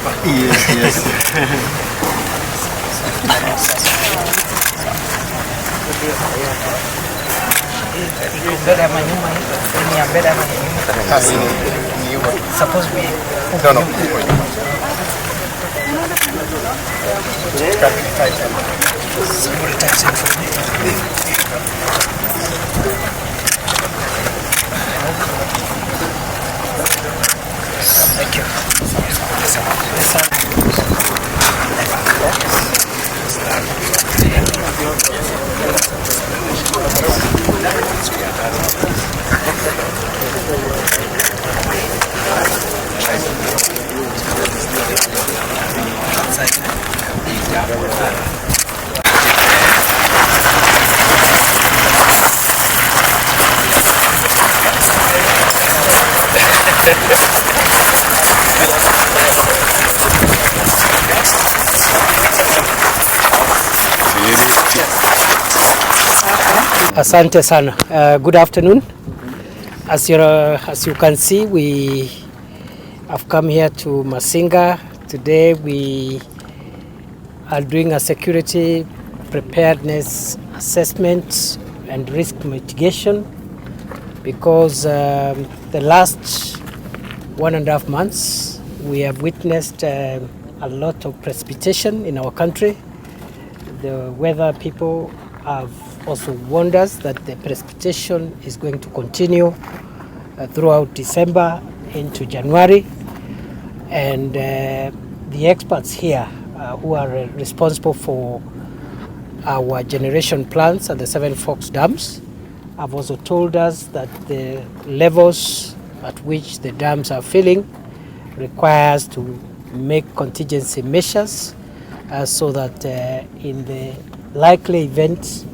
hapa. Yes, yes. Mbele ama nyuma hii? Ni ya mbele ama nyuma? Suppose we... No, no. Somebody types in for me. Thank you. Asante sana. Good afternoon. As you can see, we have come here to Masinga. Today we are doing a security preparedness assessment and risk mitigation because the last 1.5 months we have witnessed a lot of precipitation in our country. The weather people have also warned us that the precipitation is going to continue throughout December into January, and the experts here who are responsible for our generation plants at the Seven Forks dams have also told us that the levels at which the dams are filling requires to make contingency measures so that in the likely event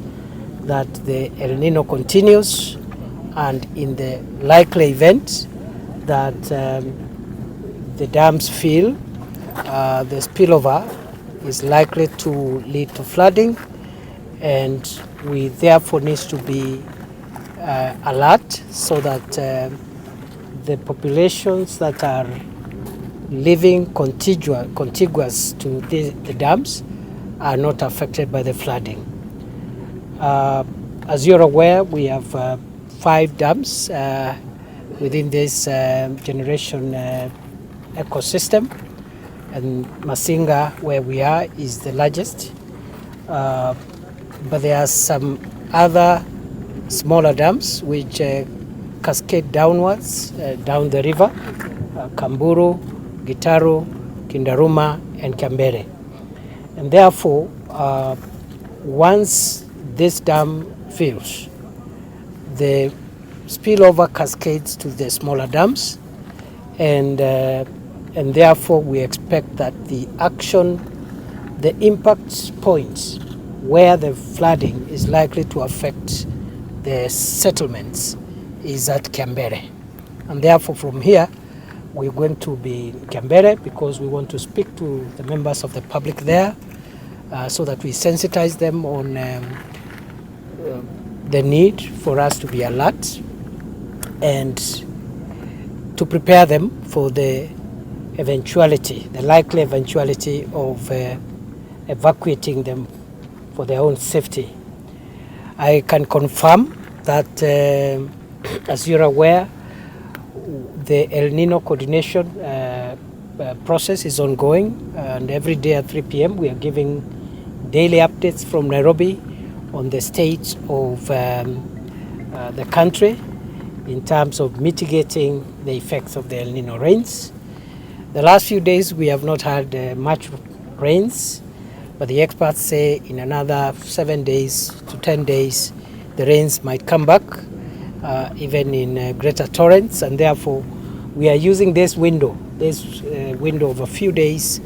that the Elnino continues, and in the likely event that the dams fill, the spillover is likely to lead to flooding, and we therefore need to be alert so that the populations that are living contiguous to the dams are not affected by the flooding. As you're aware, we have 5 dams within this generation ecosystem, and Masinga, where we are, is the largest. But there are some other smaller dams which cascade downwards down the river, Kamburu, Gitaru, Kindaruma, and Kambere. And therefore, once this dam fills, the spillover cascades to the smaller dams, and therefore we expect that the impact points where the flooding is likely to affect the settlements is at Kambere. And therefore from here we're going to be in Kambere because we want to speak to the members of the public there so that we sensitize them on the need for us to be alert and to prepare them for the likely eventuality of evacuating them for their own safety. I can confirm that, as you're aware, the Elnino coordination process is ongoing, and every day at 3 p.m. we are giving daily updates from Nairobi on the state of the country in terms of mitigating the effects of the Elnino rains. The last few days we have not had much rains, but the experts say in another 7 days to 10 days the rains might come back, even in greater torrents, and therefore we are using this window of a few days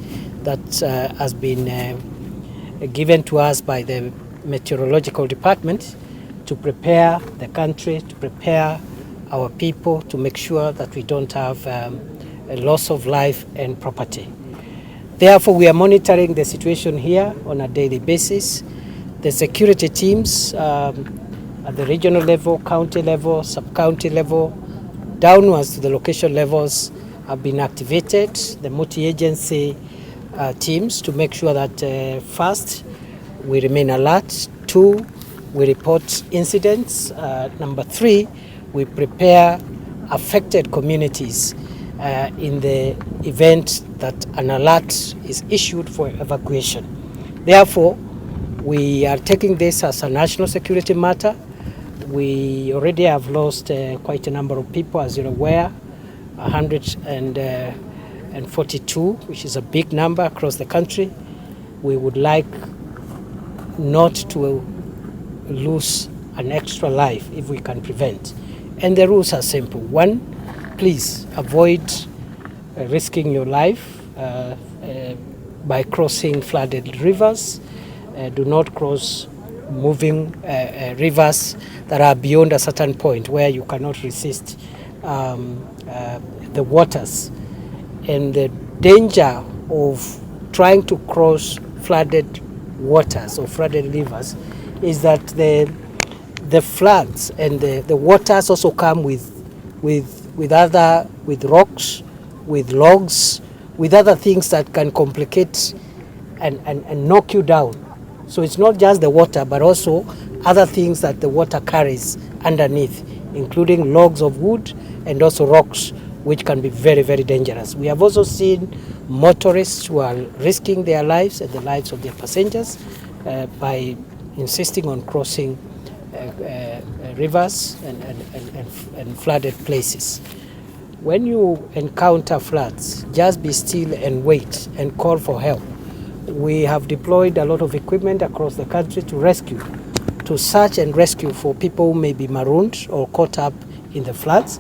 that has been given to us by the meteorological department to prepare the country, to prepare our people, to make sure that we don't have a loss of life and property. Therefore, we are monitoring the situation here on a daily basis. The security teams at the regional level, county level, sub-county level, downwards to the location levels have been activated, the multi-agency teams, to make sure that first, we remain alert. 2, we report incidents. Number 3, we prepare affected communities in the event that an alert is issued for evacuation. Therefore, we are taking this as a national security matter. We already have lost quite a number of people, as you're aware, 142, which is a big number across the country. We would like not to lose an extra life if we can prevent. And the rules are simple. 1, please avoid risking your life by crossing flooded rivers. Do not cross moving rivers that are beyond a certain point where you cannot resist the waters. And the danger of trying to cross flooded waters or flooded rivers is that the floods and the waters also come with rocks, with logs, with other things that can complicate and knock you down. So it's not just the water, but also other things that the water carries underneath, including logs of wood and also rocks, which can be very, very dangerous. We have also seen motorists who are risking their lives and the lives of their passengers by insisting on crossing rivers and flooded places. When you encounter floods, just be still and wait and call for help. We have deployed a lot of equipment across the country to search and rescue for people who may be marooned or caught up in the floods.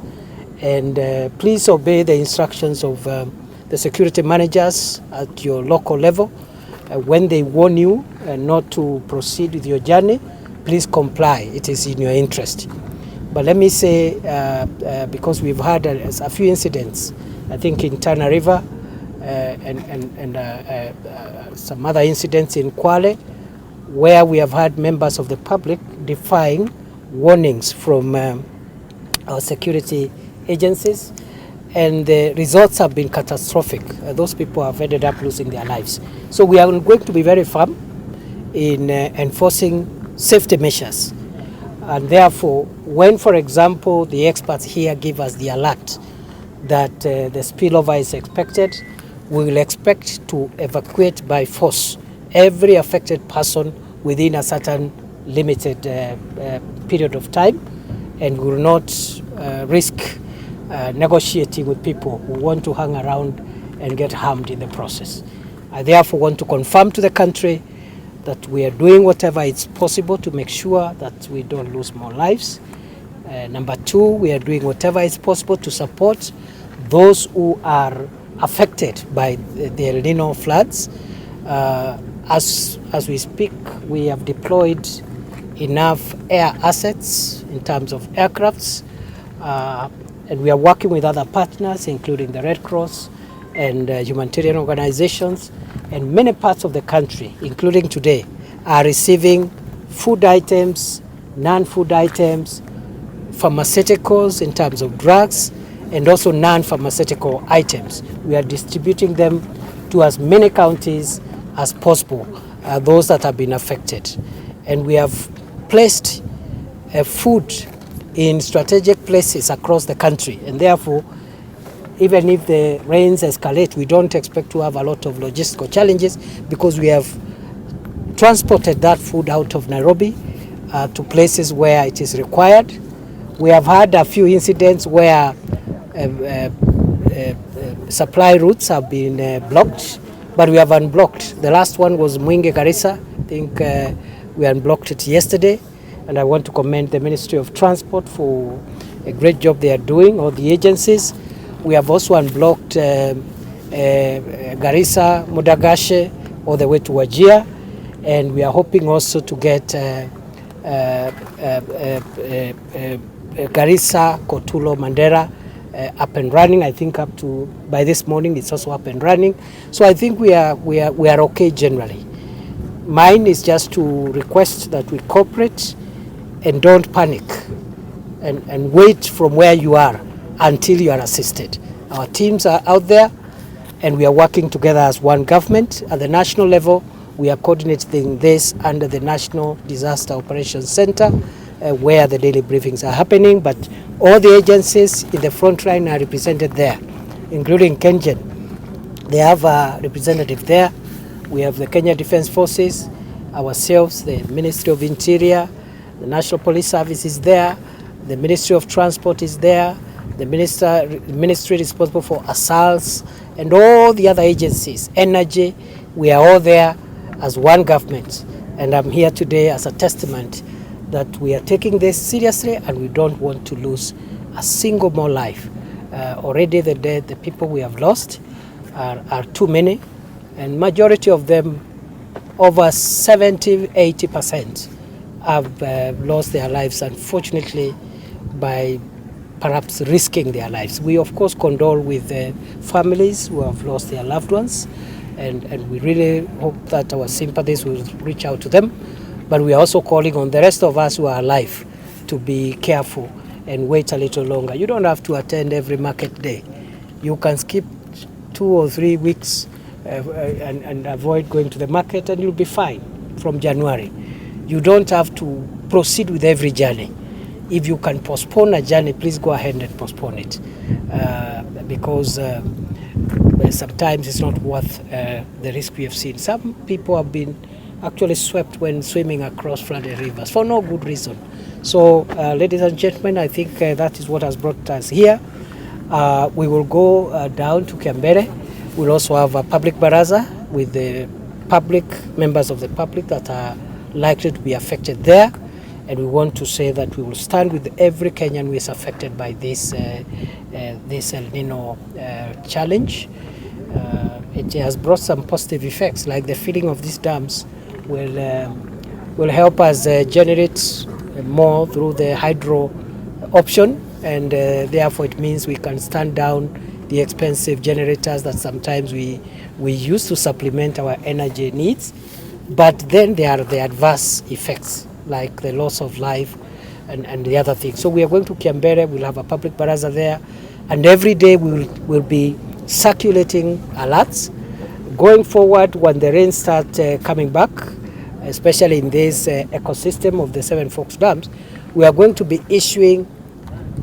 And please obey the instructions of the security managers at your local level. When they warn you not to proceed with your journey, please comply. It is in your interest. But let me say, because we've had a few incidents, I think in Tana River and some other incidents in Kwale, where we have had members of the public defying warnings from our security agencies, and the results have been catastrophic. Those people have ended up losing their lives. So we are going to be very firm in enforcing safety measures. And therefore, when, for example, the experts here give us the alert that the spillover is expected, we will expect to evacuate by force every affected person within a certain limited period of time, and will not risk negotiating with people who want to hang around and get harmed in the process. I therefore want to confirm to the country that we are doing whatever is possible to make sure that we don't lose more lives. Number 2, we are doing whatever is possible to support those who are affected by the Elnino floods. As we speak, we have deployed enough air assets in terms of aircrafts, and we are working with other partners, including the Red Cross and humanitarian organizations. And many parts of the country, including today, are receiving food items, non-food items, pharmaceuticals in terms of drugs, and also non-pharmaceutical items. We are distributing them to as many counties as possible, those that have been affected. And we have placed food in strategic places across the country, and therefore, even if the rains escalate, we don't expect to have a lot of logistical challenges, because we have transported that food out of Nairobi to places where it is required. We have had a few incidents where supply routes have been blocked, but we have unblocked. The last one was Mwingi Garissa. I think we unblocked it yesterday, and I want to commend the Ministry of Transport for a great job they are doing, all the agencies. We have also unblocked Garissa, Mudagashe, all the way to Wajir, and we are hoping also to get Garissa, Kotulo, Mandera up and running. I think up to by this morning it's also up and running. So I think we are okay generally. Mine is just to request that we cooperate and don't panic, and wait from where you are until you are assisted. Our teams are out there, and we are working together as one government. At the national level, we are coordinating this under the National Disaster Operations Center, where the daily briefings are happening, but all the agencies in the front line are represented there, including Kenyan. They have a representative there. We have the Kenya Defence Forces, ourselves, the Ministry of Interior, the National Police Service is there, the Ministry of Transport is there, the ministry responsible for assaults, and all the other agencies, energy. We are all there as one government. And I'm here today as a testament that we are taking this seriously and we don't want to lose a single more life. Already the people we have lost are too many, and majority of them, over 70-80%, have lost their lives, unfortunately, by perhaps risking their lives. We of course condole with the families who have lost their loved ones, and we really hope that our sympathies will reach out to them. But we are also calling on the rest of us who are alive to be careful and wait a little longer. You don't have to attend every market day. You can skip 2 or 3 weeks and avoid going to the market, and you'll be fine from January. You don't have to proceed with every journey. If you can postpone a journey, please go ahead and postpone it, because sometimes it's not worth the risk we have seen. Some people have been actually swept when swimming across flooded rivers for no good reason. So, ladies and gentlemen, I think that is what has brought us here. We will go down to Kembere. We'll also have a public baraza with the public, members of the public that are likely to be affected there. And we want to say that we will stand with every Kenyan who is affected by this Elnino challenge. It has brought some positive effects, like the filling of these dams will help us generate more through the hydro option, and therefore it means we can stand down the expensive generators that sometimes we use to supplement our energy needs. But then there are the adverse effects, like the loss of life and the other things. So we are going to Kiambere, we'll have a public baraza there, and every day we'll be circulating alerts. Going forward, when the rain starts coming back, especially in this ecosystem of the Seven Forks Dams, we are going to be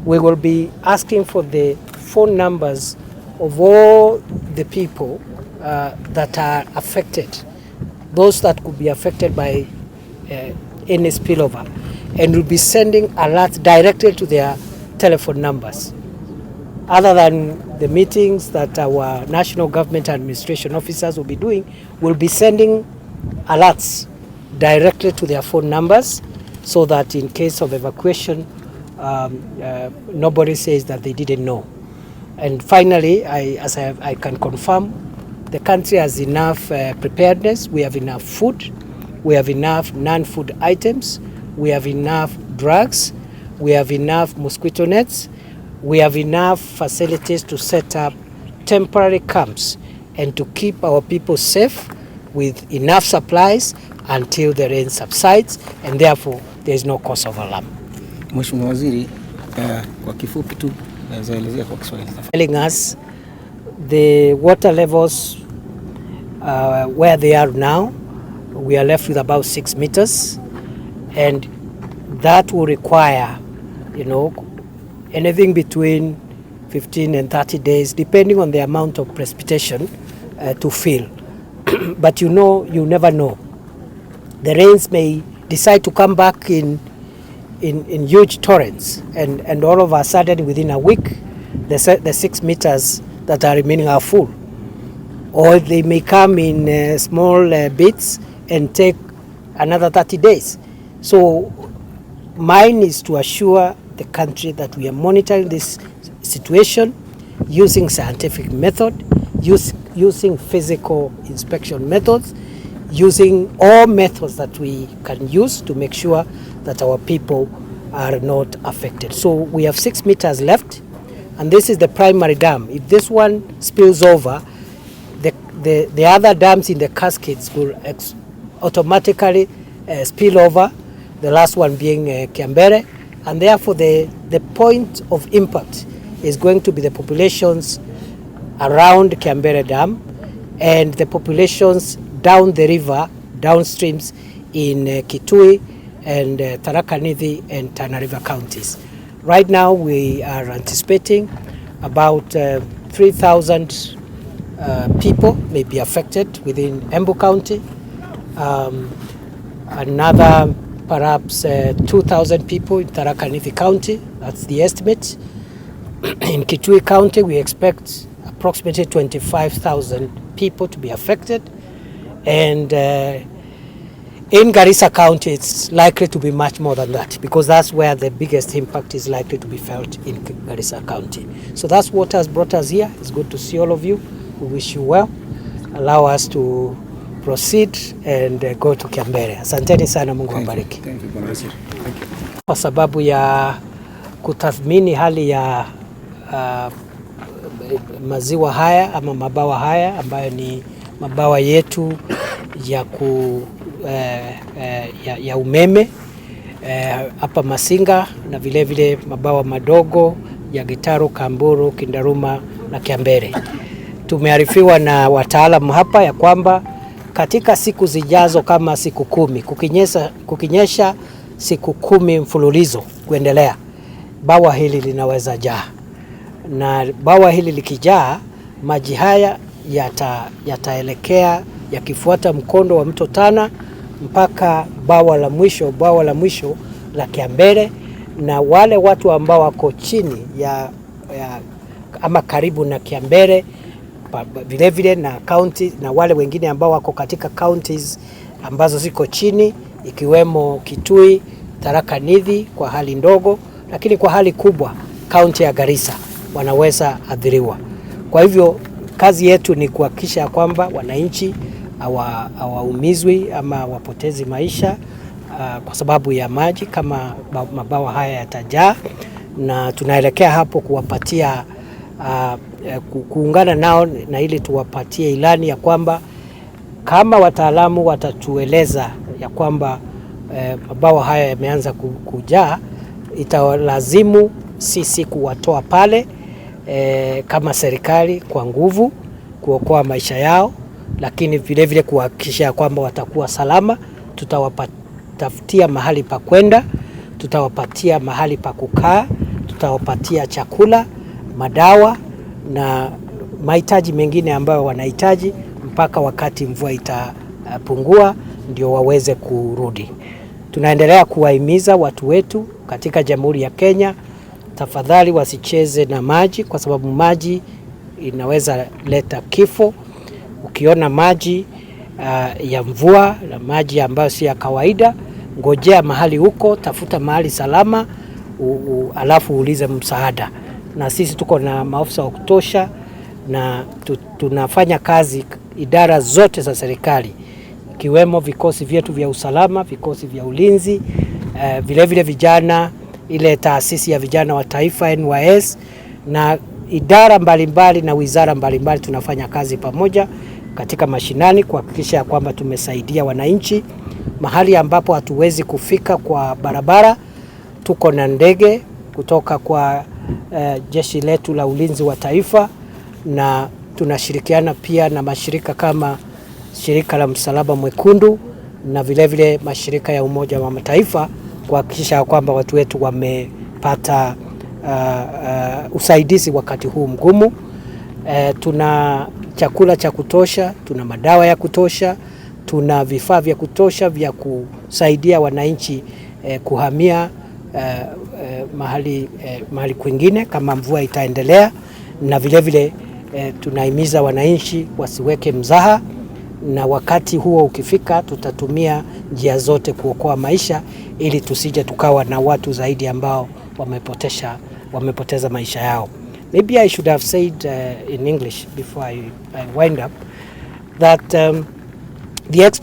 we will be asking for the phone numbers of all the people that are affected, those that could be affected by any spillover, and we'll be sending alerts directly to their telephone numbers. Other than the meetings that our national government administration officers will be doing, we'll be sending alerts directly to their phone numbers, so that in case of evacuation, nobody says that they didn't know. And finally, I can confirm, the country has enough preparedness. We have enough food. We have enough non-food items. We have enough drugs. We have enough mosquito nets. We have enough facilities to set up temporary camps and to keep our people safe with enough supplies until the rain subsides, and therefore there is no cause of alarm. Mheshimiwa Waziri, kwa kifupi tu naweza elezea kwa Kiswahili. Telling us the water levels where they are now, we are left with about 6 meters, and that will require, anything between 15 and 30 days, depending on the amount of precipitation to fill. But you never know. The rains may decide to come back in huge torrents, and all of a sudden, within a week, the 6 meters that are remaining are full. Or they may come in small bits and take another 30 days. So mine is to assure the country that we are monitoring this situation using scientific method, using physical inspection methods, using all methods that we can use to make sure that our people are not affected. So we have 6 meters left, and this is the primary dam. If this one spills over, the other dams in the cascades will automatically spill over, the last one being Kiambere, and therefore the point of impact is going to be the populations around Kiambere Dam and the populations down the river, downstreams in Kithure and Tharaka Nithi and Tana River counties. Right now we are anticipating about 3,000 people may be affected within Embu County. Another perhaps 2,000 people in Tharaka Nithi County, that's the estimate. In Kithure County we expect approximately 25,000 people to be affected, and in Garissa County it's likely to be much more than that, because that's where the biggest impact is likely to be felt, in Garissa County. So that's what has brought us here. It's good to see all of you. We wish you well. Allow us to proceed and go to Kiambere. Asanteni sana, Mungu awabariki. Kwa sababu ya kutathmini hali ya maziwa haya ama mabawa haya ambayo ni mabawa yetu ya umeme hapa Masinga, na vile vile mabawa madogo ya Gitaru, Kamburu, Kindaruma na Kiambere. Tumearifiwa na wataalamu hapa ya kwamba katika siku zijazo kama siku 10 kukinyesha siku 10 mfululizo kuendelea, bawa hili linaweza jaa, na bawa hili likijaa, maji haya yataelekea yakifuata mkondo wa mto Tana mpaka bawa la mwisho la Kiambere, na wale watu ambao wako chini ama karibu na Kiambere vile vile na county, na wale wengine ambao wako katika counties ambazo ziko chini ikiwemo Kithure, Tharaka Nithi kwa hali ndogo, lakini kwa hali kubwa county ya Garissa wanaweza athiriwa. Kwa hivyo kazi yetu ni kuhakikisha kwamba wananchi hawaumizwi ama wapotezi maisha kwa sababu ya maji kama mabawa haya yatajaa, na tunaelekea hapo kuwapatia kuungana nao na ili tuwapatie ilani ya kwamba kama wataalamu watatueleza ya kwamba mabawa haya yameanza kujaa, itawalazimu sisi kuwatoa pale kama serikali kwa nguvu kuokoa maisha yao, lakini vile vile kuhakikisha kwamba watakuwa salama. Tutawatafutia mahali pa kwenda, tutawapatia mahali pa kukaa, tutawapatia chakula, madawa na mahitaji mengine ambayo wanahitaji mpaka wakati mvua itapungua ndio waweze kurudi. Tunaendelea kuwahimiza watu wetu katika Jamhuri ya Kenya, tafadhali wasicheze na maji, kwa sababu maji inaweza leta kifo. Ukiona maji ya mvua na maji ambayo si ya kawaida, ngojea mahali huko, tafuta mahali salama, alafu uulize msaada. Na sisi tuko na maafisa wa kutosha, na tunafanya kazi idara zote za serikali, ikiwemo vikosi vyetu vya usalama, vikosi vya ulinzi, vile vile vijana, ile taasisi ya vijana wa taifa NYS, na idara mbalimbali na wizara mbalimbali. Tunafanya kazi pamoja katika mashinani kuhakikisha kwamba tumesaidia wananchi. Mahali ambapo hatuwezi kufika kwa barabara, tuko na ndege kutoka kwa jeshi letu la ulinzi wa taifa, na tunashirikiana pia na mashirika kama shirika la Msalaba Mwekundu na vile vile mashirika ya Umoja wa Mataifa kuhakikisha kwamba watu wetu wamepata usaidizi wakati huu mgumu. Tuna chakula cha kutosha, tuna madawa ya kutosha, tuna vifaa vya kutosha vya kusaidia wananchi kuhamia mahali kwingine kama mvua itaendelea, na vile vile tunahimiza wananchi wasiweke mzaha, na wakati huo ukifika tutatumia njia zote kuokoa maisha ili tusije tukawa na watu zaidi ambao wamepoteza maisha yao. Maybe I should have said in English before I wind up that the experts